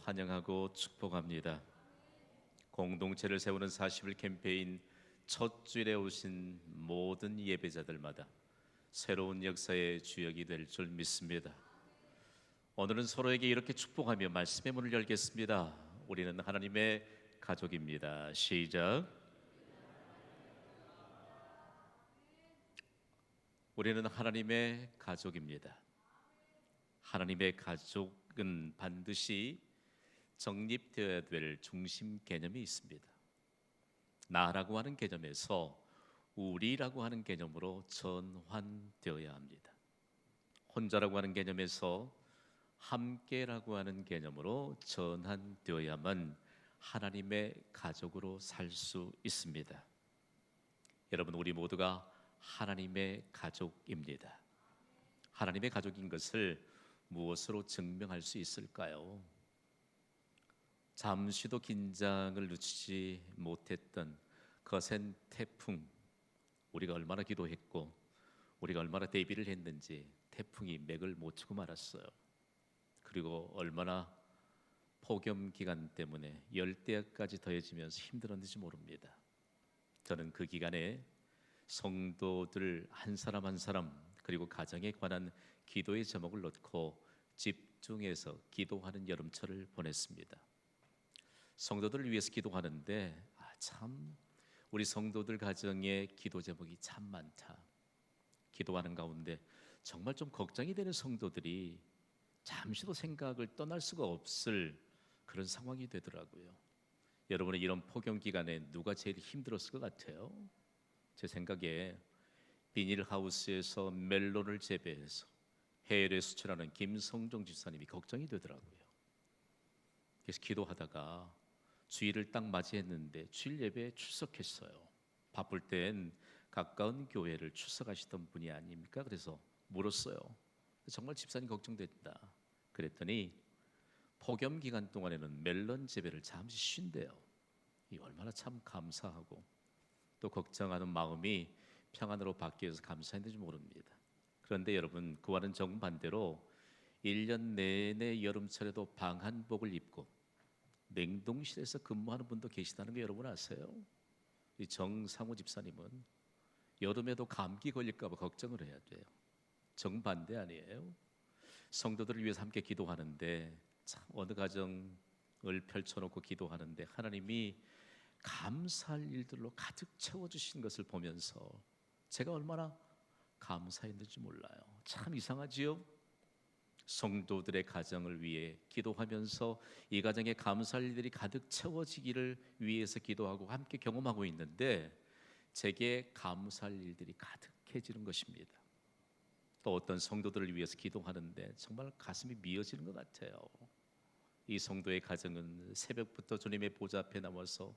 환영하고 축복합니다. 공동체를 세우는 40일 캠페인 첫 주일에 오신 모든 예배자들마다 새로운 역사의 주역이 될 줄 믿습니다. 오늘은 서로에게 이렇게 축복하며 말씀의 문을 열겠습니다. 우리는 하나님의 가족입니다. 시작. 우리는 하나님의 가족입니다. 하나님의 가족은 반드시 정립되어야 될 중심 개념이 있습니다. 나라고 하는 개념에서 우리라고 하는 개념으로 전환되어야 합니다. 혼자라고 하는 개념에서 함께라고 하는 개념으로 전환되어야만 하나님의 가족으로 살 수 있습니다. 여러분, 우리 모두가 하나님의 가족입니다. 하나님의 가족인 것을 무엇으로 증명할 수 있을까요? 잠시도 긴장을 늦추지 못했던 거센 태풍, 우리가 얼마나 기도했고 우리가 얼마나 대비를 했는지 태풍이 맥을 못 추고 말았어요. 그리고 얼마나 폭염 기간 때문에 열대야까지 더해지면서 힘들었는지 모릅니다. 저는 그 기간에 성도들 한 사람 한 사람 그리고 가정에 관한 기도의 제목을 넣고 집중해서 기도하는 여름철을 보냈습니다. 성도들을 위해서 기도하는데 참 우리 성도들 가정에 기도 제목이 참 많다. 기도하는 가운데 정말 좀 걱정이 되는 성도들이 잠시도 생각을 떠날 수가 없을 그런 상황이 되더라고요. 여러분의 이런 폭염 기간에 누가 제일 힘들었을 것 같아요? 제 생각에 비닐하우스에서 멜론을 재배해서 해외에 수출하는 김성종 집사님이 걱정이 되더라고요. 그래서 기도하다가 주일을 딱 맞이했는데 주일 예배에 출석했어요. 바쁠 땐 가까운 교회를 출석하시던 분이 아닙니까? 그래서 물었어요. 정말 집사님 걱정됐다. 그랬더니 폭염 기간 동안에는 멜론 재배를 잠시 쉰대요. 이 얼마나 참 감사하고 또 걱정하는 마음이 평안으로 바뀌어서 감사했는지 모릅니다. 그런데 여러분, 그와는 정반대로 1년 내내 여름철에도 방한복을 입고 냉동실에서 근무하는 분도 계시다는 거 여러분 아세요? 이 정상우 집사님은 여름에도 감기 걸릴까 봐 걱정을 해야 돼요. 정반대 아니에요? 성도들을 위해서 함께 기도하는데 참 어느 가정을 펼쳐놓고 기도하는데 하나님이 감사할 일들로 가득 채워주신 것을 보면서 제가 얼마나 감사했는지 몰라요. 참 이상하지요? 성도들의 가정을 위해 기도하면서 이 가정에 감사할 일들이 가득 채워지기를 위해서 기도하고 함께 경험하고 있는데 제게 감사할 일들이 가득해지는 것입니다. 또 어떤 성도들을 위해서 기도하는데 정말 가슴이 미어지는 것 같아요. 이 성도의 가정은 새벽부터 주님의 보좌 앞에 나와서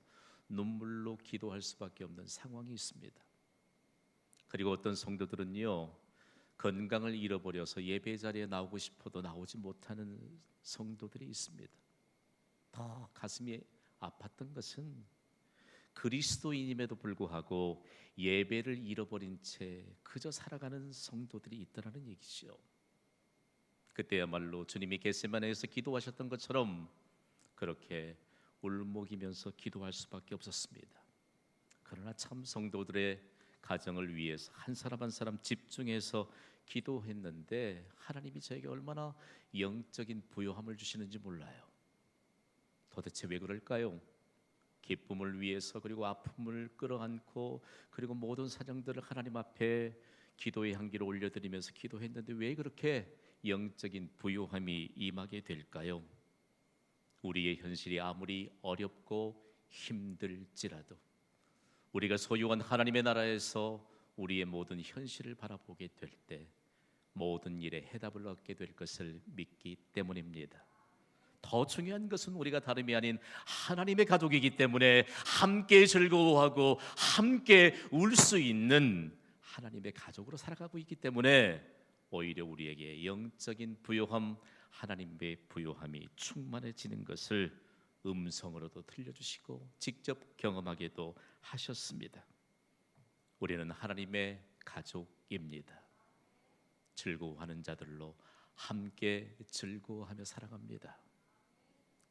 눈물로 기도할 수밖에 없는 상황이 있습니다. 그리고 어떤 성도들은요, 건강을 잃어버려서 예배 자리에 나오고 싶어도 나오지 못하는 성도들이 있습니다. 더 가슴이 아팠던 것은 그리스도인임에도 불구하고 예배를 잃어버린 채 그저 살아가는 성도들이 있다는 얘기죠. 그때야말로 주님이 겟세마네에서 기도하셨던 것처럼 그렇게 울먹이면서 기도할 수밖에 없었습니다. 그러나 참 성도들의 가정을 위해서 한 사람 한 사람 집중해서 기도했는데 하나님이 저에게 얼마나 영적인 부요함을 주시는지 몰라요. 도대체 왜 그럴까요? 기쁨을 위해서 그리고 아픔을 끌어안고 그리고 모든 사정들을 하나님 앞에 기도의 향기를 올려드리면서 기도했는데 왜 그렇게 영적인 부요함이 임하게 될까요? 우리의 현실이 아무리 어렵고 힘들지라도 우리가 소유한 하나님의 나라에서 우리의 모든 현실을 바라보게 될 때 모든 일에 해답을 얻게 될 것을 믿기 때문입니다. 더 중요한 것은 우리가 다름이 아닌 하나님의 가족이기 때문에 함께 즐거워하고 함께 울 수 있는 하나님의 가족으로 살아가고 있기 때문에 오히려 우리에게 영적인 부요함, 하나님의 부요함이 충만해지는 것을 음성으로도 들려주시고 직접 경험하게도 하셨습니다. 우리는 하나님의 가족입니다. 즐거워하는 자들로 함께 즐거워하며 살아갑니다.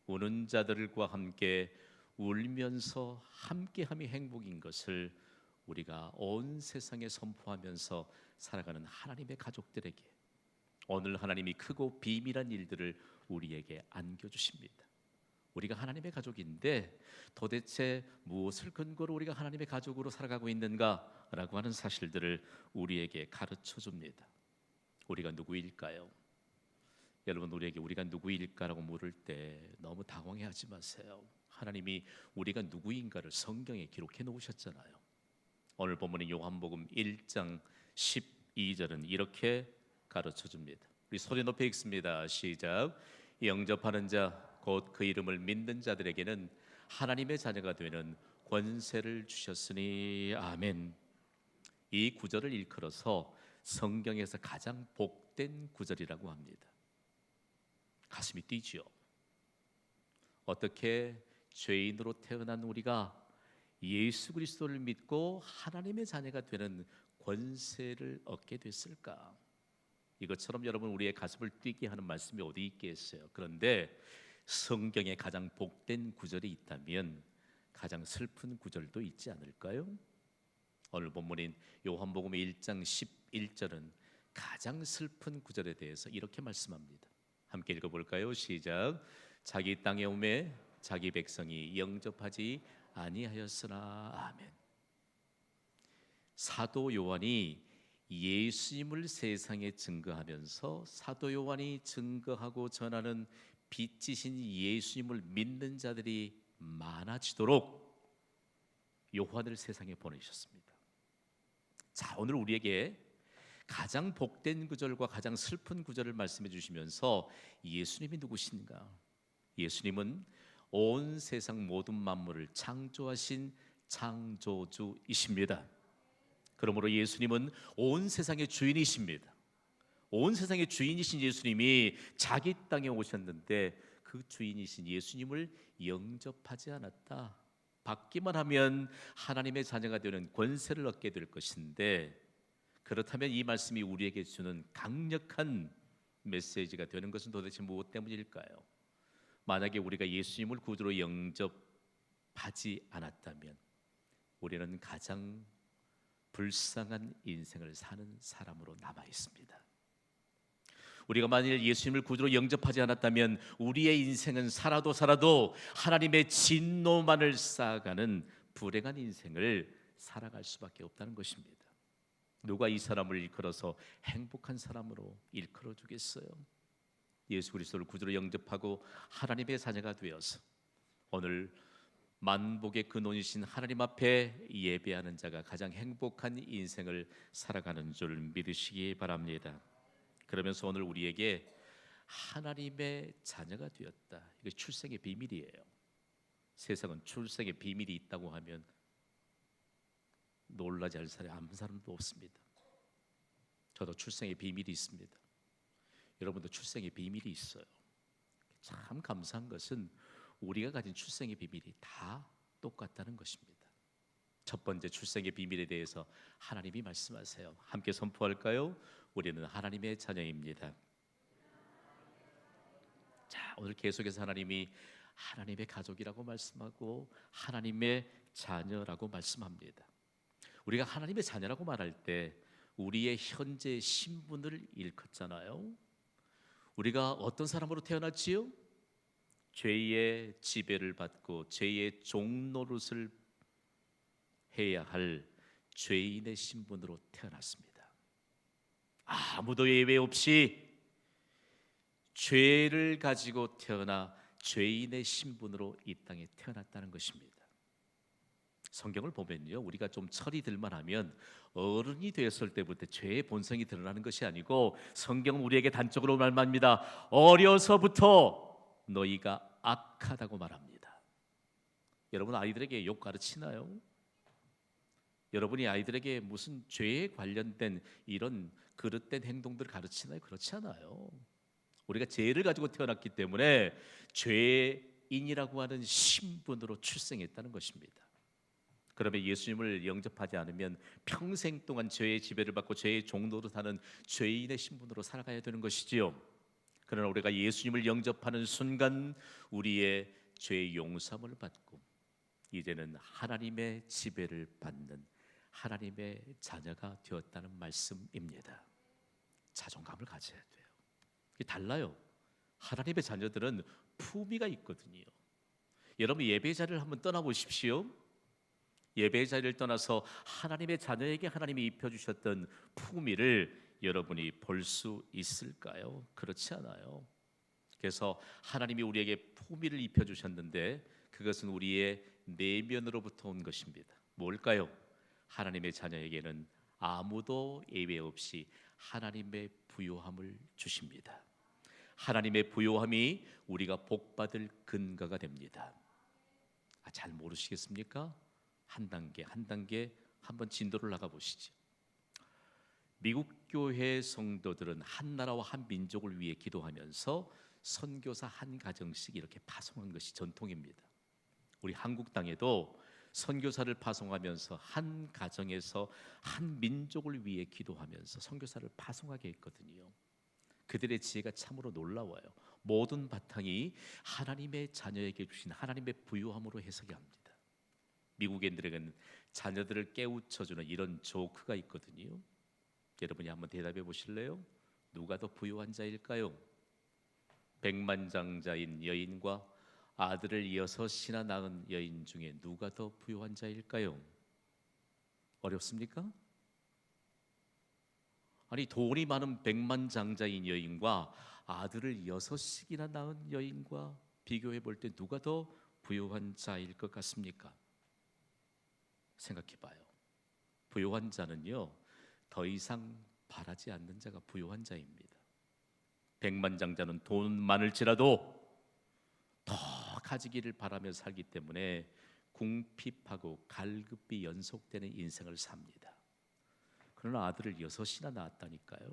우는 자들과 함께 울면서 함께함이 행복인 것을 우리가 온 세상에 선포하면서 살아가는 하나님의 가족들에게 오늘 하나님이 크고 비밀한 일들을 우리에게 안겨주십니다. 우리가 하나님의 가족인데 도대체 무엇을 근거로 우리가 하나님의 가족으로 살아가고 있는가라고 하는 사실들을 우리에게 가르쳐 줍니다. 우리가 누구일까요? 여러분, 우리에게 우리가 누구일까라고 물을 때 너무 당황해하지 마세요. 하나님이 우리가 누구인가를 성경에 기록해 놓으셨잖아요. 오늘 본문인 요한복음 1장 12절은 이렇게 가르쳐 줍니다. 우리 소리 높여 읽습니다. 시작. 영접하는 자 곧 그 이름을 믿는 자들에게는 하나님의 자녀가 되는 권세를 주셨으니 아멘. 이 구절을 일컬어서 성경에서 가장 복된 구절이라고 합니다. 가슴이 뛰지요. 어떻게 죄인으로 태어난 우리가 예수 그리스도를 믿고 하나님의 자녀가 되는 권세를 얻게 됐을까? 이것처럼 여러분 우리의 가슴을 뛰게 하는 말씀이 어디 있겠어요? 그런데 성경에 가장 복된 구절이 있다면 가장 슬픈 구절도 있지 않을까요? 오늘 본문인 요한복음 1장 11절은 가장 슬픈 구절에 대해서 이렇게 말씀합니다. 함께 읽어볼까요? 시작. 자기 땅에 오매 자기 백성이 영접하지 아니하였으나 아멘. 사도 요한이 예수님을 세상에 증거하면서 사도 요한이 증거하고 전하는 빛이신 예수님을 믿는 자들이 많아지도록 요한을 세상에 보내셨습니다. 자, 오늘 우리에게 가장 복된 구절과 가장 슬픈 구절을 말씀해 주시면서 예수님이 누구신가? 예수님은 온 세상 모든 만물을 창조하신 창조주이십니다. 그러므로 예수님은 온 세상의 주인이십니다. 온 세상의 주인이신 예수님이 자기 땅에 오셨는데 그 주인이신 예수님을 영접하지 않았다. 받기만 하면 하나님의 자녀가 되는 권세를 얻게 될 것인데, 그렇다면 이 말씀이 우리에게 주는 강력한 메시지가 되는 것은 도대체 무엇 때문일까요? 만약에 우리가 예수님을 구주로 영접하지 않았다면 우리는 가장 불쌍한 인생을 사는 사람으로 남아 있습니다. 우리가 만일 예수님을 구주로 영접하지 않았다면 우리의 인생은 살아도 하나님의 진노만을 쌓아가는 불행한 인생을 살아갈 수밖에 없다는 것입니다. 누가 이 사람을 일컬어서 행복한 사람으로 일컬어 주겠어요? 예수 그리스도를 구주로 영접하고 하나님의 자녀가 되어서 오늘 만복의 근원이신 하나님 앞에 예배하는 자가 가장 행복한 인생을 살아가는 줄 믿으시기 바랍니다. 그러면서 오늘 우리에게 하나님의 자녀가 되었다. 이게 출생의 비밀이에요. 세상은 출생의 비밀이 있다고 하면 놀라지 않을 사람이 아무 사람도 없습니다. 저도 출생의 비밀이 있습니다. 여러분도 출생의 비밀이 있어요. 참 감사한 것은 우리가 가진 출생의 비밀이 다 똑같다는 것입니다. 첫 번째 출생의 비밀에 대해서 하나님이 말씀하세요. 함께 선포할까요? 우리는 하나님의 자녀입니다. 자, 오늘 계속해서 하나님이 하나님의 가족이라고 말씀하고 하나님의 자녀라고 말씀합니다. 우리가 하나님의 자녀라고 말할 때 우리의 현재 신분을 일컫잖아요. 우리가 어떤 사람으로 태어났지요? 죄의 지배를 받고 죄의 종노릇을 해야 할 죄인의 신분으로 태어났습니다. 아무도 예외 없이 죄를 가지고 태어나 죄인의 신분으로 이 땅에 태어났다는 것입니다. 성경을 보면요, 우리가 좀 철이 들만하면 어른이 되었을 때부터 죄의 본성이 드러나는 것이 아니고 성경은 우리에게 단적으로 말합니다. 어려서부터 너희가 악하다고 말합니다. 여러분 아이들에게 욕 가르치나요? 여러분이 아이들에게 무슨 죄에 관련된 이런 그릇된 행동들을 가르치나요? 그렇지 않아요. 우리가 죄를 가지고 태어났기 때문에 죄인이라고 하는 신분으로 출생했다는 것입니다. 그러면 예수님을 영접하지 않으면 평생 동안 죄의 지배를 받고 죄의 종노릇하는 죄인의 신분으로 살아가야 되는 것이지요. 그러나 우리가 예수님을 영접하는 순간 우리의 죄 용서함을 받고 이제는 하나님의 지배를 받는 하나님의 자녀가 되었다는 말씀입니다. 자존감을 가져야 돼요. 이게 달라요. 하나님의 자녀들은 품위가 있거든요. 여러분 예배 자리를 한번 떠나보십시오. 예배 자리를 떠나서 하나님의 자녀에게 하나님이 입혀주셨던 품위를 여러분이 볼 수 있을까요? 그렇지 않아요. 그래서 하나님이 우리에게 품위를 입혀주셨는데 그것은 우리의 내면으로부터 온 것입니다. 뭘까요? 하나님의 자녀에게는 아무도 예외 없이 하나님의 부요함을 주십니다. 하나님의 부요함이 우리가 복받을 근거가 됩니다. 잘 모르시겠습니까? 한 단계 한 단계 한번 진도를 나가 보시죠. 미국 교회 성도들은 한 나라와 한 민족을 위해 기도하면서 선교사 한 가정씩 이렇게 파송한 것이 전통입니다. 우리 한국 땅에도 선교사를 파송하면서 한 가정에서 한 민족을 위해 기도하면서 선교사를 파송하게 했거든요. 그들의 지혜가 참으로 놀라워요. 모든 바탕이 하나님의 자녀에게 주신 하나님의 부요함으로 해석이 합니다. 미국인들에게는 자녀들을 깨우쳐주는 이런 조크가 있거든요. 여러분이 한번 대답해 보실래요? 누가 더 부요한 자일까요? 백만장자인 여인과 아들을 6이나 낳은 여인 중에 누가 더 부요한 자일까요? 어렵습니까? 아니 돈이 많은 백만장자인 여인과 아들을 6이나 낳은 여인과 비교해 볼 때 누가 더 부요한 자일 것 같습니까? 생각해 봐요. 부요한 자는요 더 이상 바라지 않는 자가 부요한 자입니다. 백만장자는 돈 많을지라도 더 가지기를 바라며 살기 때문에 궁핍하고 갈급이 연속되는 인생을 삽니다. 그러나 아들을 6이나 낳았다니까요.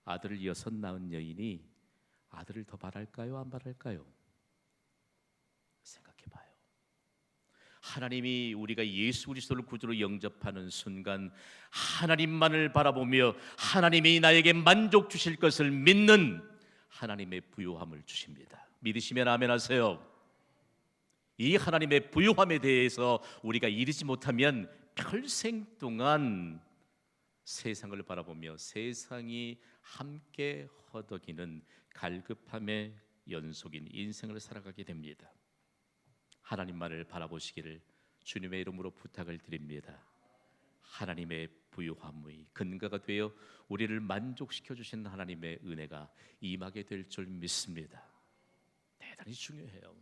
아들을 6 낳은 여인이 아들을 더 바랄까요? 안 바랄까요? 생각해 봐요. 하나님이 우리가 예수 그리스도를 구주로 영접하는 순간 하나님만을 바라보며 하나님이 나에게 만족 주실 것을 믿는 하나님의 부요함을 주십니다. 믿으시면 아멘 하세요. 이 하나님의 부요함에 대해서 우리가 이르지 못하면 평생 동안 세상을 바라보며 세상이 함께 허덕이는 갈급함의 연속인 인생을 살아가게 됩니다. 하나님만을 바라보시기를 주님의 이름으로 부탁을 드립니다. 하나님의 부요함의 근거가 되어 우리를 만족시켜 주신 하나님의 은혜가 임하게 될 줄 믿습니다. 대단히 중요해요.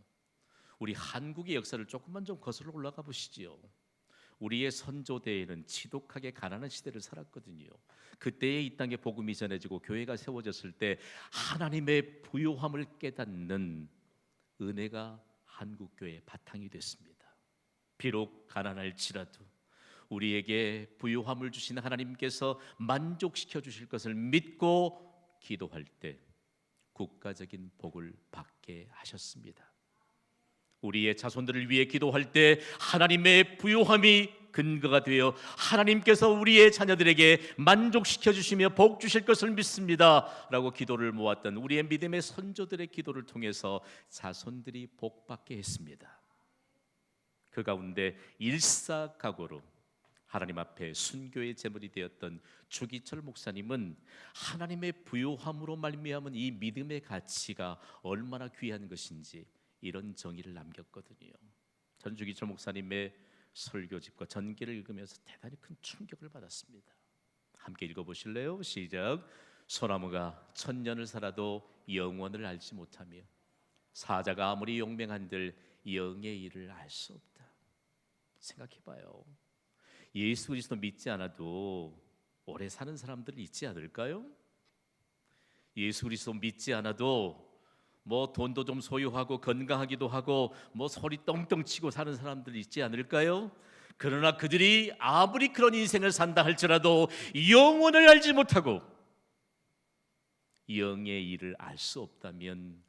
우리 한국의 역사를 조금만 좀 거슬러 올라가 보시지요. 우리의 선조대에는 지독하게 가난한 시대를 살았거든요. 그때에 이 땅에 복음이 전해지고 교회가 세워졌을 때 하나님의 부요함을 깨닫는 은혜가 한국교회의 바탕이 됐습니다. 비록 가난할지라도 우리에게 부요함을 주신 하나님께서 만족시켜 주실 것을 믿고 기도할 때 국가적인 복을 받게 하셨습니다. 우리의 자손들을 위해 기도할 때 하나님의 부요함이 근거가 되어 하나님께서 우리의 자녀들에게 만족시켜 주시며 복 주실 것을 믿습니다 라고 기도를 모았던 우리의 믿음의 선조들의 기도를 통해서 자손들이 복 받게 했습니다. 그 가운데 일사각오로 하나님 앞에 순교의 제물이 되었던 주기철 목사님은 하나님의 부요함으로 말미암은 이 믿음의 가치가 얼마나 귀한 것인지 이런 정의를 남겼거든요. 전 주기철 목사님의 설교집과 전기를 읽으면서 대단히 큰 충격을 받았습니다. 함께 읽어보실래요? 시작. 소나무가 1000년을 살아도 영원을 알지 못하며 사자가 아무리 용맹한들 영의 일을 알 수 없다. 생각해봐요. 예수 그리스도 믿지 않아도 오래 사는 사람들 있지 않을까요? 예수 그리스도 믿지 않아도 뭐 돈도 좀 소유하고 건강하기도 하고 뭐 소리 떵떵 치고 사는 사람들 있지 않을까요? 그러나 그들이 아무리 그런 인생을 산다 할지라도 영원을 알지 못하고 영의 일을 알 수 없다면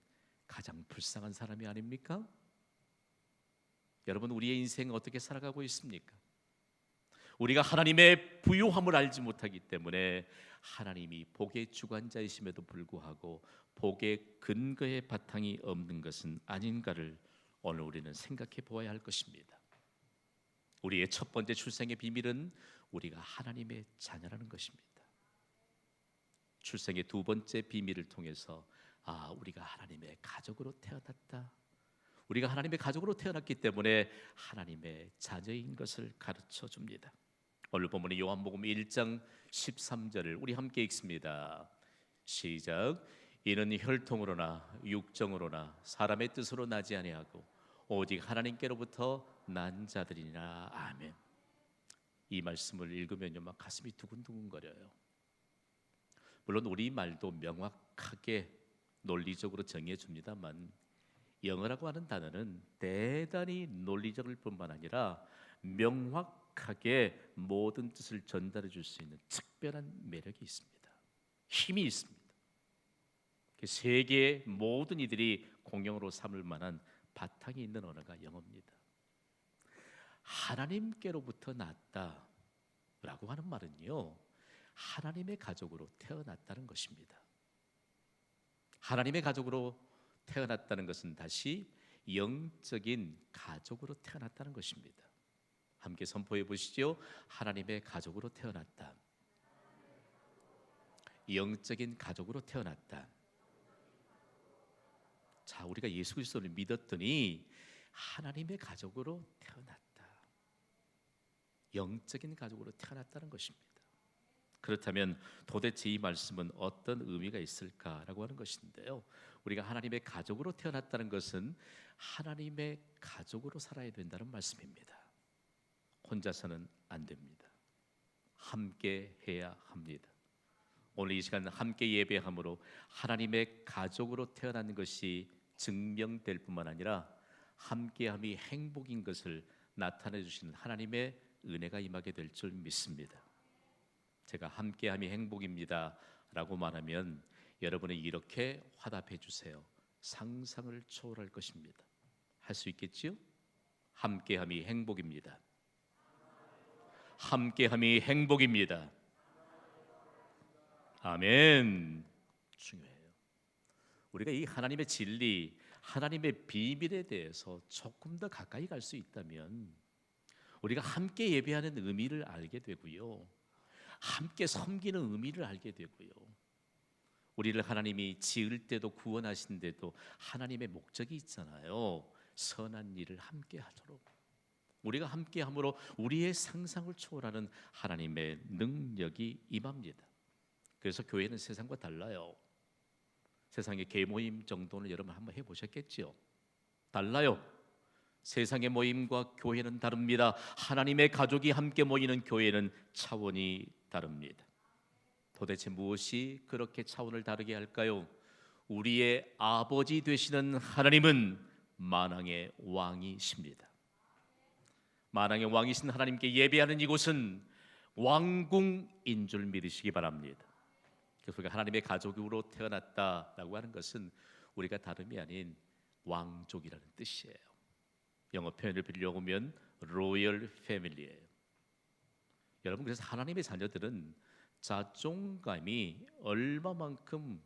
가장 불쌍한 사람이 아닙니까? 여러분, 우리의 인생은 어떻게 살아가고 있습니까? 우리가 하나님의 부요함을 알지 못하기 때문에 하나님이 복의 주관자이심에도 불구하고 복의 근거의 바탕이 없는 것은 아닌가를 오늘 우리는 생각해 보아야 할 것입니다. 우리의 첫 번째 출생의 비밀은 우리가 하나님의 자녀라는 것입니다. 출생의 두 번째 비밀을 통해서 우리가 하나님의 가족으로 태어났다. 우리가 하나님의 가족으로 태어났기 때문에 하나님의 자녀인 것을 가르쳐 줍니다. 오늘 본문의 요한복음 1장 13절을 우리 함께 읽습니다. 시작. 이는 혈통으로나 육정으로나 사람의 뜻으로 나지 아니하고 오직 하나님께로부터 난 자들이니라. 아멘. 이 말씀을 읽으면요, 막 가슴이 두근두근거려요. 물론 우리 말도 명확하게 논리적으로 정해 줍니다만 영어라고 하는 단어는 대단히 논리적일 뿐만 아니라 명확하게 모든 뜻을 전달해 줄 수 있는 특별한 매력이 있습니다. 힘이 있습니다. 세계의 모든 이들이 공용어로 삼을 만한 바탕이 있는 언어가 영어입니다. 하나님께로부터 났다라고 하는 말은요, 하나님의 가족으로 태어났다는 것입니다. 하나님의 가족으로 태어났다는 것은 다시 영적인 가족으로 태어났다는 것입니다. 함께 선포해 보시죠. 하나님의 가족으로 태어났다. 영적인 가족으로 태어났다. 자, 우리가 예수 그리스도를 믿었더니 하나님의 가족으로 태어났다. 영적인 가족으로 태어났다는 것입니다. 그렇다면 도대체 이 말씀은 어떤 의미가 있을까라고 하는 것인데요, 우리가 하나님의 가족으로 태어났다는 것은 하나님의 가족으로 살아야 된다는 말씀입니다. 혼자서는 안 됩니다. 함께 해야 합니다. 오늘 이 시간 함께 예배함으로 하나님의 가족으로 태어난 것이 증명될 뿐만 아니라 함께함이 행복인 것을 나타내 주시는 하나님의 은혜가 임하게 될 줄 믿습니다. 제가 함께함이 행복입니다 라고 말하면 여러분이 이렇게 화답해 주세요. 상상을 초월할 것입니다. 할 수 있겠지요? 함께함이 행복입니다. 함께함이 행복입니다. 아멘. 중요해요. 우리가 이 하나님의 진리, 하나님의 비밀에 대해서 조금 더 가까이 갈 수 있다면 우리가 함께 예배하는 의미를 알게 되고요, 함께 섬기는 의미를 알게 되고요, 우리를 하나님이 지을 때도 구원하신 데도 하나님의 목적이 있잖아요. 선한 일을 함께 하도록, 우리가 함께 함으로 우리의 상상을 초월하는 하나님의 능력이 임합니다. 그래서 교회는 세상과 달라요. 세상의 개모임 정도는 여러분 한번 해보셨겠지요? 달라요. 세상의 모임과 교회는 다릅니다. 하나님의 가족이 함께 모이는 교회는 차원이 다릅니다. 도대체 무엇이 그렇게 차원을 다르게 할까요? 우리의 아버지 되시는 하나님은 만왕의 왕이십니다. 만왕의 왕이신 하나님께 예배하는 이곳은 왕궁인 줄 믿으시기 바랍니다. 그래서 우리가 하나님의 가족으로 태어났다라고 하는 것은 우리가 다름이 아닌 왕족이라는 뜻이에요. 영어 표현을 빌려보면 로열 패밀리예요. 여러분, 그래서 하나님의 자녀들은 자존감이 얼마만큼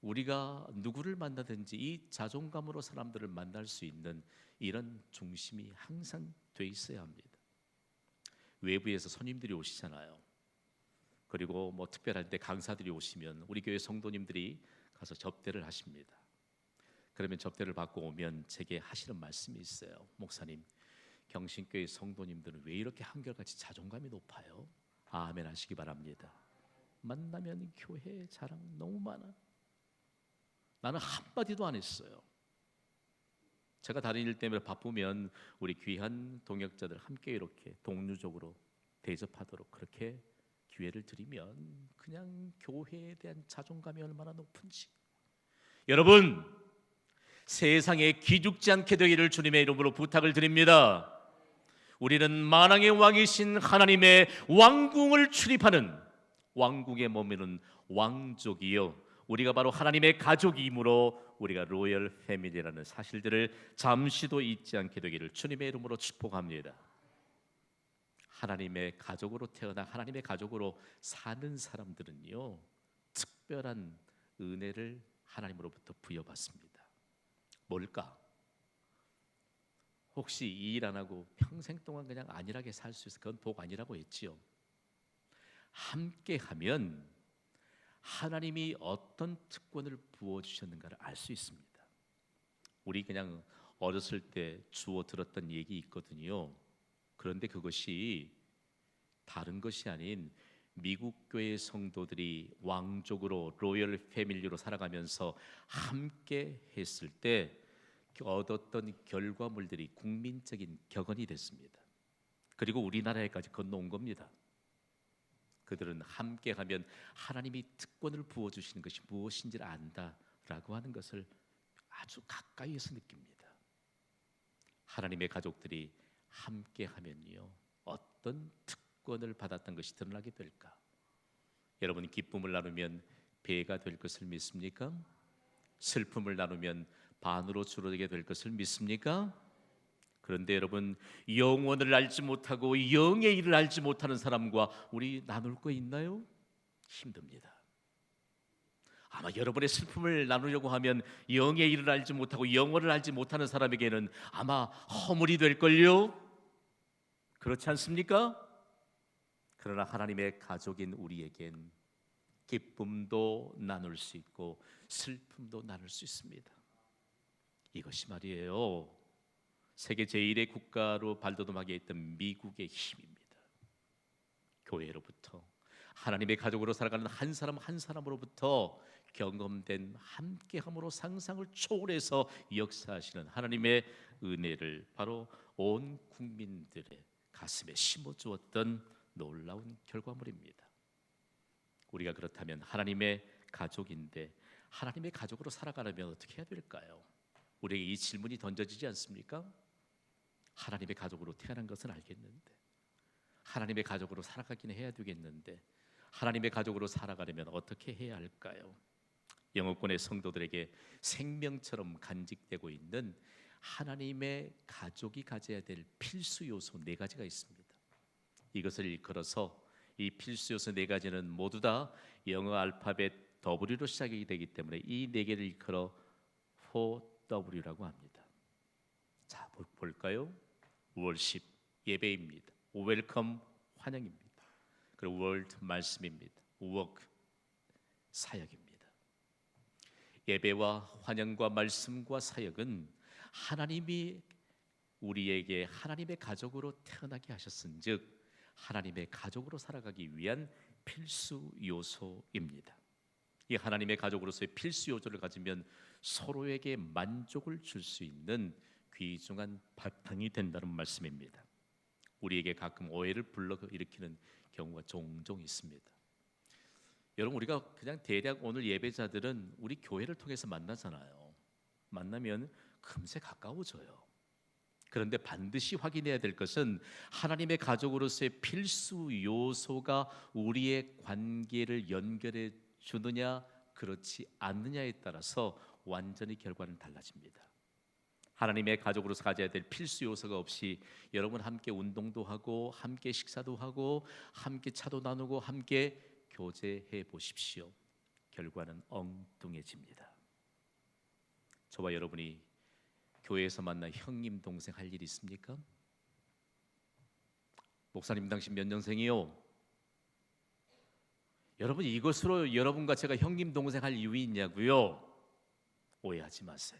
우리가 누구를 만나든지 이 자존감으로 사람들을 만날 수 있는 이런 중심이 항상 돼 있어야 합니다. 외부에서 손님들이 오시잖아요. 그리고 뭐 특별할 때 강사들이 오시면 우리 교회 성도님들이 가서 접대를 하십니다. 그러면 접대를 받고 오면 제게 하시는 말씀이 있어요. 목사님, 경신교회 성도님들은 왜 이렇게 한결같이 자존감이 높아요? 아멘 하시기 바랍니다. 만나면 교회 자랑 너무 많아. 나는 한마디도 안 했어요. 제가 다른 일 때문에 바쁘면 우리 귀한 동역자들 함께 이렇게 동료적으로 대접하도록 그렇게 기회를 드리면 그냥 교회에 대한 자존감이 얼마나 높은지. 여러분, 세상에 기죽지 않게 되기를 주님의 이름으로 부탁을 드립니다. 우리는 만왕의 왕이신 하나님의 왕궁을 출입하는 왕국에 머무는 왕족이요, 우리가 바로 하나님의 가족이므로 우리가 로열 패밀리라는 사실들을 잠시도 잊지 않게 되기를 주님의 이름으로 축복합니다. 하나님의 가족으로 태어나 하나님의 가족으로 사는 사람들은요, 특별한 은혜를 하나님으로부터 부여받습니다. 뭘까? 혹시 이 일 안 하고 평생 동안 그냥 안일하게 살 수 있어? 그건 복 아니라고 했지요. 함께하면 하나님이 어떤 특권을 부어주셨는가를 알 수 있습니다. 우리 그냥 어렸을 때 주워 들었던 얘기 있거든요. 그런데 그것이 다른 것이 아닌 미국 교회 성도들이 왕족으로 로열 패밀리로 살아가면서 함께 했을 때 얻었던 결과물들이 국민적인 격언이 됐습니다. 그리고 우리나라에까지 건너온 겁니다. 그들은 함께하면 하나님이 특권을 부어주시는 것이 무엇인지를 안다라고 하는 것을 아주 가까이에서 느낍니다. 하나님의 가족들이 함께하면요, 어떤 특권을 받았던 것이 드러나게 될까? 여러분, 기쁨을 나누면 배가 될 것을 믿습니까? 슬픔을 나누면 반으로 줄어들게 될 것을 믿습니까? 그런데 여러분, 영원을 알지 못하고 영의 일을 알지 못하는 사람과 우리 나눌 거 있나요? 힘듭니다. 아마 여러분의 슬픔을 나누려고 하면 영의 일을 알지 못하고 영어를 알지 못하는 사람에게는 아마 허물이 될걸요? 그렇지 않습니까? 그러나 하나님의 가족인 우리에겐 기쁨도 나눌 수 있고 슬픔도 나눌 수 있습니다. 이것이 말이에요, 세계 제1의 국가로 발돋움하게 했던 미국의 힘입니다. 교회로부터, 하나님의 가족으로 살아가는 한 사람 한 사람으로부터 경험된 함께함으로 상상을 초월해서 역사하시는 하나님의 은혜를 바로 온 국민들의 가슴에 심어주었던 놀라운 결과물입니다. 우리가 그렇다면 하나님의 가족인데 하나님의 가족으로 살아가려면 어떻게 해야 될까요? 우리에게 이 질문이 던져지지 않습니까? 하나님의 가족으로 태어난 것은 알겠는데, 하나님의 가족으로 살아가기는 해야 되겠는데, 하나님의 가족으로 살아가려면 어떻게 해야 할까요? 영어권의 성도들에게 생명처럼 간직되고 있는 하나님의 가족이 가져야 될 필수 요소 4가지가 있습니다. 이것을 일컬어서 이 필수 요소 4가지는 모두 다 영어 알파벳 W로 시작이 되기 때문에 이 4개를 일컬어 4W라고 합니다. 자, 볼까요? 월십, 예배입니다. 웰컴, 환영입니다. 그리고 월드, 말씀입니다. 워크, 사역입니다. 예배와 환영과 말씀과 사역은 하나님이 우리에게 하나님의 가족으로 태어나게 하셨은즉 하나님의 가족으로 살아가기 위한 필수 요소입니다. 이 하나님의 가족으로서의 필수 요소를 가지면 서로에게 만족을 줄 수 있는 귀중한 바탕이 된다는 말씀입니다. 우리에게 가끔 오해를 불러일으키는 경우가 종종 있습니다. 여러분, 우리가 그냥 대략 오늘 예배자들은 우리 교회를 통해서 만나잖아요. 만나면 금세 가까워져요. 그런데 반드시 확인해야 될 것은 하나님의 가족으로서의 필수 요소가 우리의 관계를 연결해 주느냐 그렇지 않느냐에 따라서 완전히 결과는 달라집니다. 하나님의 가족으로서 가져야 될 필수 요소가 없이 여러분 함께 운동도 하고 함께 식사도 하고 함께 차도 나누고 함께 교제해 보십시오. 결과는 엉뚱해집니다. 저와 여러분이 교회에서 만나 형님 동생 할 일 있습니까? 목사님 당신 몇 년생이요? 여러분, 이것으로 여러분과 제가 형님 동생 할 이유 있냐고요? 오해하지 마세요.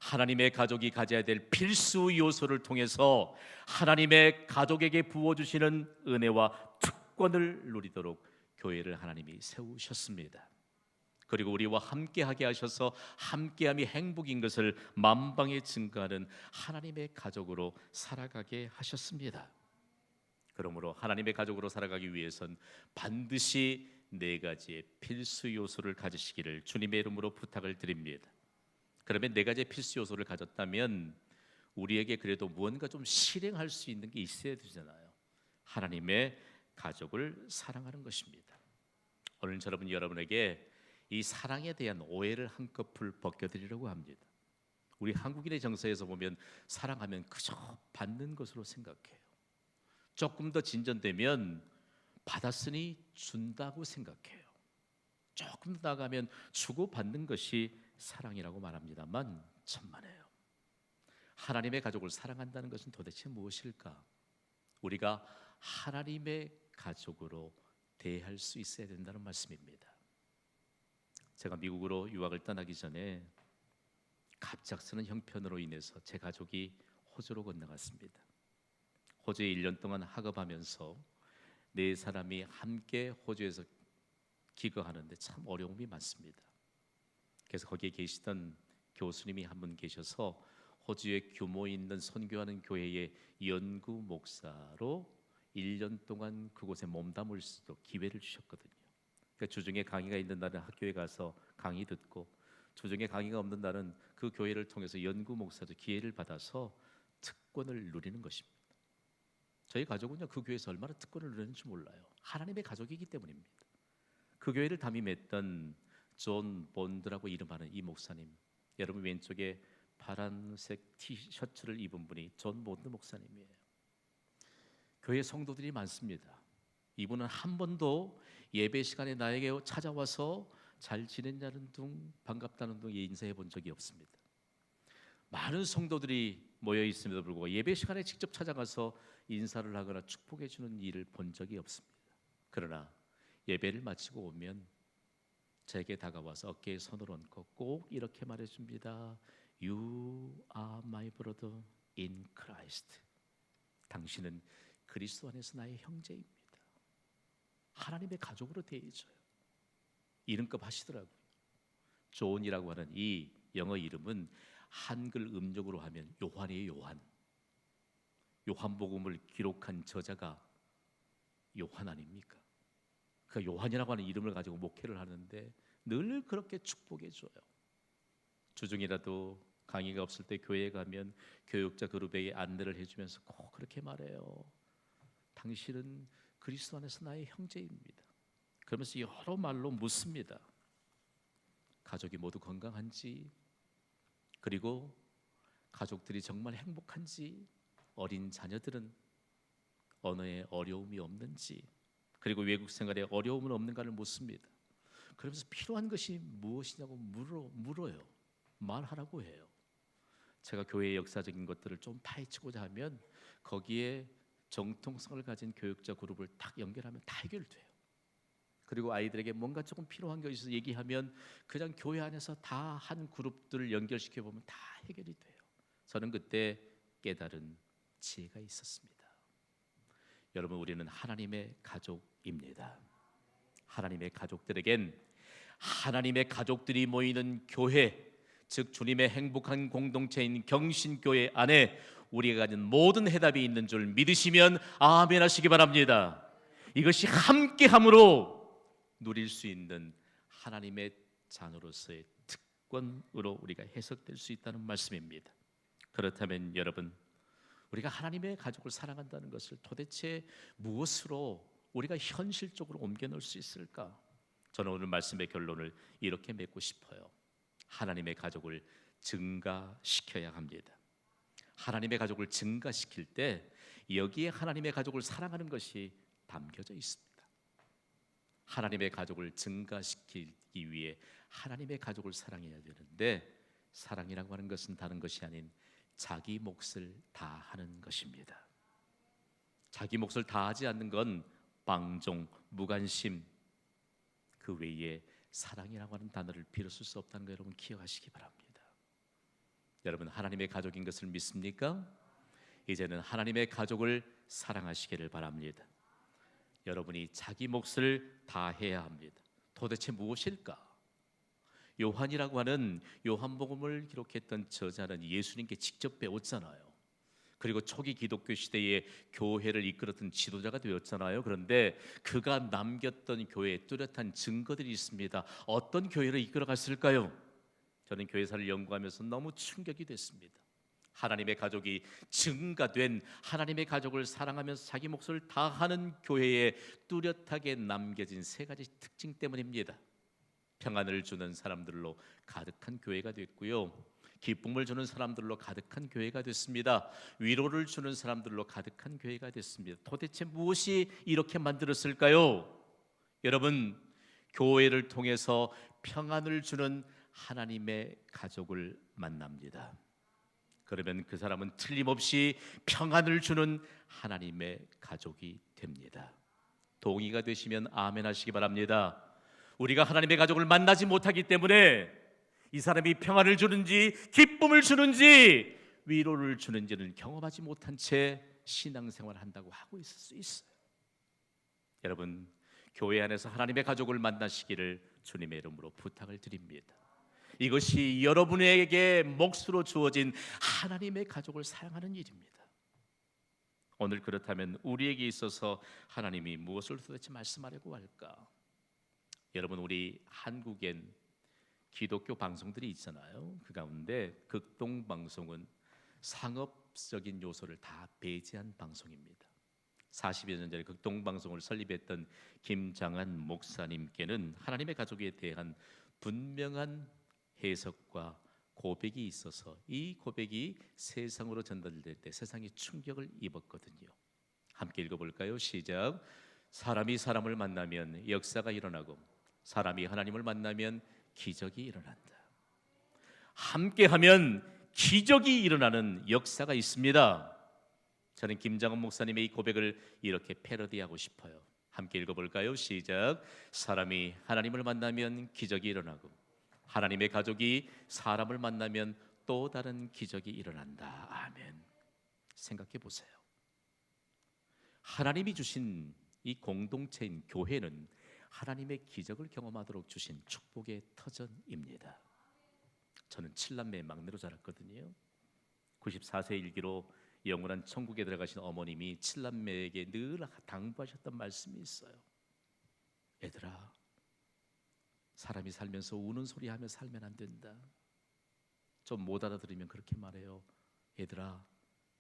하나님의 가족이 가져야 될 필수 요소를 통해서 하나님의 가족에게 부어주시는 은혜와 특권을 누리도록 교회를 하나님이 세우셨습니다. 그리고 우리와 함께하게 하셔서 함께함이 행복인 것을 만방에 증거하는 하나님의 가족으로 살아가게 하셨습니다. 그러므로 하나님의 가족으로 살아가기 위해선 반드시 4가지의 필수 요소를 가지시기를 주님의 이름으로 부탁을 드립니다. 그러면 4가지의 필수 요소를 가졌다면 우리에게 그래도 무언가 좀 실행할 수 있는 게 있어야 되잖아요. 하나님의 가족을 사랑하는 것입니다. 오늘 저는 여러분에게 이 사랑에 대한 오해를 한꺼풀 벗겨드리려고 합니다. 우리 한국인의 정서에서 보면 사랑하면 그저 받는 것으로 생각해요. 조금 더 진전되면 받았으니 준다고 생각해요. 조금 더 나가면 주고받는 것이 사랑이라고 말합니다만 천만에요. 하나님의 가족을 사랑한다는 것은 도대체 무엇일까? 우리가 하나님의 가족으로 대할 수 있어야 된다는 말씀입니다. 제가 미국으로 유학을 떠나기 전에 갑작스런 형편으로 인해서 제 가족이 호주로 건너갔습니다. 호주에 1년 동안 학업하면서 네 사람이 함께 호주에서 기거하는데 참 어려움이 많습니다. 그래서 거기에 계시던 교수님이 한 분 계셔서 호주에 규모 있는 선교하는 교회의 연구 목사로 1년 동안 그곳에 몸담을 수 있도록 기회를 주셨거든요. 그러니까 주중에 강의가 있는 날은 학교에 가서 강의 듣고, 주중에 강의가 없는 날은 그 교회를 통해서 연구 목사도 기회를 받아서 특권을 누리는 것입니다. 저희 가족은요, 그 교회에서 얼마나 특권을 누리는지 몰라요. 하나님의 가족이기 때문입니다. 그 교회를 담임했던 존 본드라고 이름하는 이 목사님, 여러분 왼쪽에 파란색 티셔츠를 입은 분이 존 본드 목사님이에요. 교회 성도들이 많습니다. 이분은 한 번도 예배 시간에 나에게 찾아와서 잘 지냈냐는 둥, 반갑다는 둥 인사해 본 적이 없습니다. 많은 성도들이 모여 있음에도 불구하고 예배 시간에 직접 찾아가서 인사를 하거나 축복해 주는 일을 본 적이 없습니다. 그러나 예배를 마치고 오면 제게 다가와서 어깨에 손을 얹고 꼭 이렇게 말해줍니다. You are my brother in Christ. 당신은 그리스도 안에서 나의 형제입니다. 하나님의 가족으로 대해줘요. 이름값 하시더라고요. 존이라고 하는 이 영어 이름은 한글 음력으로 하면 요한이에요. 요한. 요한복음을 기록한 저자가 요한 아닙니까? 그 요한이라고 하는 이름을 가지고 목회를 하는데 늘 그렇게 축복해 줘요. 주중이라도 강의가 없을 때 교회에 가면 교육자 그룹에게 안내를 해주면서 꼭 그렇게 말해요. 당신은 그리스도 안에서 나의 형제입니다. 그러면서 여러 말로 묻습니다. 가족이 모두 건강한지, 그리고 가족들이 정말 행복한지, 어린 자녀들은 언어에 어려움이 없는지, 그리고 외국 생활에 어려움은 없는가를 묻습니다. 그러면서 필요한 것이 무엇이냐고 물어요. 말하라고 해요. 제가 교회의 역사적인 것들을 좀 파헤치고자 하면 거기에 정통성을 가진 교육자 그룹을 딱 연결하면 다 해결돼요. 그리고 아이들에게 뭔가 조금 필요한 게 있어서 얘기하면 그냥 교회 안에서 다 한 그룹들을 연결시켜 보면 다 해결이 돼요. 저는 그때 깨달은 지혜가 있었습니다. 여러분, 우리는 하나님의 가족입니다. 하나님의 가족들에겐 하나님의 가족들이 모이는 교회, 즉 주님의 행복한 공동체인 경신교회 안에 우리가 가진 모든 해답이 있는 줄 믿으시면 아멘 하시기 바랍니다. 이것이 함께함으로 누릴 수 있는 하나님의 자녀로서의 특권으로 우리가 해석될 수 있다는 말씀입니다. 그렇다면 여러분, 우리가 하나님의 가족을 사랑한다는 것을 도대체 무엇으로 우리가 현실적으로 옮겨놓을 수 있을까? 저는 오늘 말씀의 결론을 이렇게 맺고 싶어요. 하나님의 가족을 증가시켜야 합니다. 하나님의 가족을 증가시킬 때 여기에 하나님의 가족을 사랑하는 것이 담겨져 있습니다. 하나님의 가족을 증가시키기 위해 하나님의 가족을 사랑해야 되는데, 사랑이라고 하는 것은 다른 것이 아닌 자기 몫을 다하는 것입니다. 자기 몫을 다하지 않는 건 방종, 무관심, 그 외에 사랑이라고 하는 단어를 빌어쓸 수 없다는 거 여러분 기억하시기 바랍니다. 여러분, 하나님의 가족인 것을 믿습니까? 이제는 하나님의 가족을 사랑하시기를 바랍니다. 여러분이 자기 몫을 다해야 합니다. 도대체 무엇일까? 요한이라고 하는 요한복음을 기록했던 저자는 예수님께 직접 배웠잖아요. 그리고 초기 기독교 시대에 교회를 이끌었던 지도자가 되었잖아요. 그런데 그가 남겼던 교회에 뚜렷한 증거들이 있습니다. 어떤 교회를 이끌어갔을까요? 저는 교회사를 연구하면서 너무 충격이 됐습니다. 하나님의 가족이 증가된, 하나님의 가족을 사랑하면서 자기 몫을 다하는 교회에 뚜렷하게 남겨진 세 가지 특징 때문입니다. 평안을 주는 사람들로 가득한 교회가 됐고요, 기쁨을 주는 사람들로 가득한 교회가 됐습니다. 위로를 주는 사람들로 가득한 교회가 됐습니다. 도대체 무엇이 이렇게 만들었을까요? 여러분, 교회를 통해서 평안을 주는 하나님의 가족을 만납니다. 그러면 그 사람은 틀림없이 평안을 주는 하나님의 가족이 됩니다. 동의가 되시면 아멘 하시기 바랍니다. 우리가 하나님의 가족을 만나지 못하기 때문에 이 사람이 평안을 주는지 기쁨을 주는지 위로를 주는지는 경험하지 못한 채 신앙생활을 한다고 하고 있을 수 있어요. 여러분, 교회 안에서 하나님의 가족을 만나시기를 주님의 이름으로 부탁을 드립니다. 이것이 여러분에게 몫으로 주어진 하나님의 가족을 사랑하는 일입니다. 오늘 그렇다면 우리에게 있어서 하나님이 무엇을 도대체 말씀하려고 할까? 여러분, 우리 한국엔 기독교 방송들이 있잖아요. 그 가운데 극동방송은 상업적인 요소를 다 배제한 방송입니다. 40여 년 전에 극동방송을 설립했던 김장한 목사님께는 하나님의 가족에 대한 분명한 해석과 고백이 있어서 이 고백이 세상으로 전달될 때 세상이 충격을 입었거든요. 함께 읽어볼까요? 시작. 사람이 사람을 만나면 역사가 일어나고 사람이 하나님을 만나면 기적이 일어난다. 함께하면 기적이 일어나는 역사가 있습니다. 저는 김장원 목사님의 이 고백을 이렇게 패러디하고 싶어요. 함께 읽어볼까요? 시작. 사람이 하나님을 만나면 기적이 일어나고 하나님의 가족이 사람을 만나면 또 다른 기적이 일어난다. 아멘. 생각해 보세요. 하나님이 주신 이 공동체인 교회는 하나님의 기적을 경험하도록 주신 축복의 터전입니다. 저는 7남매의 막내로 자랐거든요. 94세 일기로 영원한 천국에 들어가신 어머님이 7남매에게 늘 당부하셨던 말씀이 있어요. 얘들아, 사람이 살면서 우는 소리 하며 살면 안 된다. 좀 못 알아들으면 그렇게 말해요. 얘들아,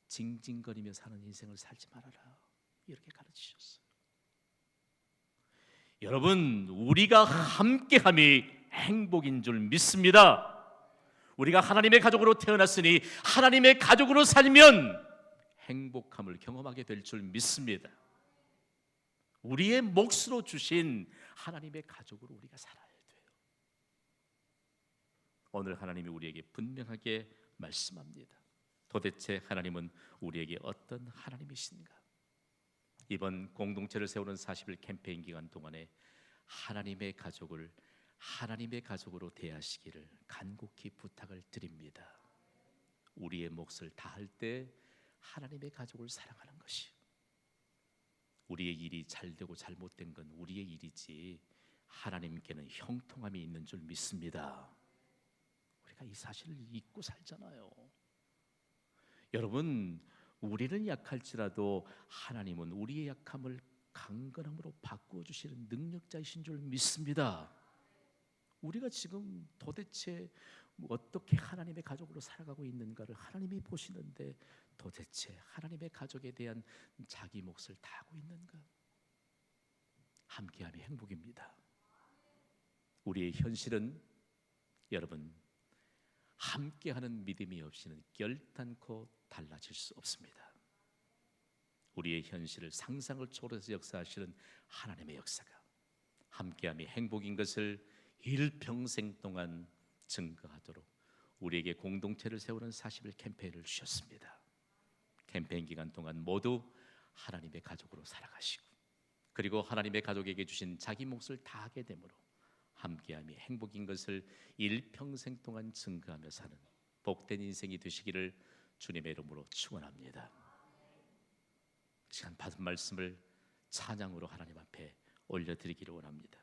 징징거리며 사는 인생을 살지 말아라. 이렇게 가르치셨어요. 여러분, 우리가 함께함이 행복인 줄 믿습니다. 우리가 하나님의 가족으로 태어났으니 하나님의 가족으로 살면 행복함을 경험하게 될 줄 믿습니다. 우리의 몫으로 주신 하나님의 가족으로 우리가 살아야 돼요. 오늘 하나님이 우리에게 분명하게 말씀합니다. 도대체 하나님은 우리에게 어떤 하나님이신가? 이번 공동체를 세우는 40일 캠페인 기간 동안에 하나님의 가족을 하나님의 가족으로 대하시기를 간곡히 부탁을 드립니다. 우리의 몫을 다할 때 하나님의 가족을 사랑하는 것이, 우리의 일이 잘되고 잘못된 건 우리의 일이지 하나님께는 형통함이 있는 줄 믿습니다. 우리가 이 사실을 잊고 살잖아요. 여러분, 우리는 약할지라도 하나님은 우리의 약함을 강건함으로 바꾸어 주시는 능력자이신 줄 믿습니다. 우리가 지금 도대체 어떻게 하나님의 가족으로 살아가고 있는가를 하나님이 보시는데 도대체 하나님의 가족에 대한 자기 몫을 다하고 있는가? 함께함이 행복입니다. 우리의 현실은 여러분, 함께하는 믿음이 없이는 결단코 달라질 수 없습니다. 우리의 현실을 상상을 초월해서 역사하시는 하나님의 역사가 함께함이 행복인 것을 일평생 동안 증거하도록 우리에게 공동체를 세우는 40일 캠페인을 주셨습니다. 캠페인 기간 동안 모두 하나님의 가족으로 살아가시고 그리고 하나님의 가족에게 주신 자기 몫을 다하게 되므로 함께함이 행복인 것을 일평생 동안 증거하며 사는 복된 인생이 되시기를 주님의 이름으로 축원합니다. 시간 받은 말씀을 찬양으로 하나님 앞에 올려드리기를 원합니다.